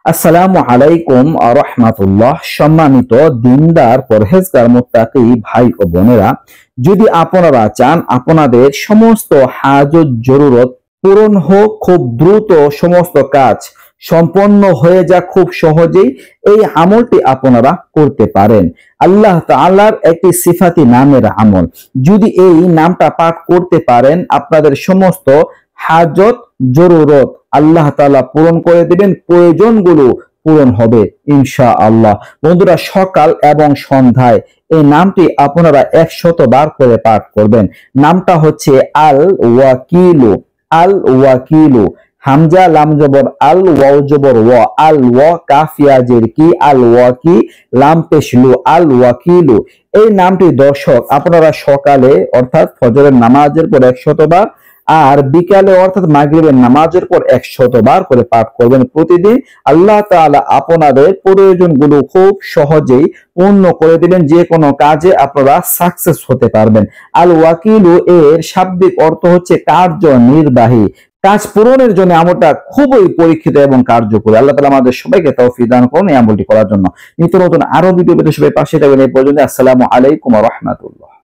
আসসালামু আলাইকুম রাহমাতুল্লাহ। সম্মানিত দিনদার পরহেজগার মুত্তাকি ভাই ও বোনেরা, যদি আপনারা চান আপনাদের সমস্ত হাজত জরুরত পূরণ হোক, খুব দ্রুত সমস্ত কাজ সম্পন্ন হয়ে যাক খুব সহজেই, এই আমলটি আপনারা করতে পারেন। আল্লাহ তাআলার একটি সিফাতি নামের আমল। যদি এই নামটা পাঠ করতে পারেন, আপনাদের সমস্ত হাজত জরুরত আল্লাহ তাআলা পূরণ করে দিবেন, প্রয়োজনগুলো পূরণ হবে ইনশাআল্লাহ। বন্ধুরা, সকাল এবং সন্ধ্যায় এই নামটি আপনারা 100 বার করে পাঠ করবেন। নামটা হচ্ছে আল ওয়াকিলু। আল ওয়াকিলু, হামজা লাম জবর আল, ওয়াও জবর ওয়া, আল ওয়া, কাফ ইয়া জের কি, আল ওয়াকি, লাম পেশলু, আল ওয়াকিলু। এই নামটি দর্শক আপনারা সকালে অর্থাৎ ফজরের নামাজের পর 100 বার, আর বিকালে অর্থাৎ মাগরিবের নামাজের পর 100 বার করে পাঠ করবেন প্রতিদিন। আল্লাহ তাআলা আপনাদের প্রয়োজনগুলো খুব সহজেই পূর্ণ করে দিবেন। যে কোনো কাজে আপনারা সাকসেস হতে পারবেন। আল ওয়াকিলু এর শাব্দিক অর্থ হচ্ছে কার্যনির্বাহী। কাজ পূরণের জন্য আমলটা খুবই পরীক্ষিত এবং কার্যকরী। আল্লাহ তাআলা আমাদের সবাইকে তৌফিক দান করুন এই আমলটি করার জন্য। নিত্য নতুন আরো ভিডিও পেতে সবাই পাশে থাকবেন। এই পর্যন্ত আসসালামু আলাইকুম ওয়া রাহমাতুল্লাহ।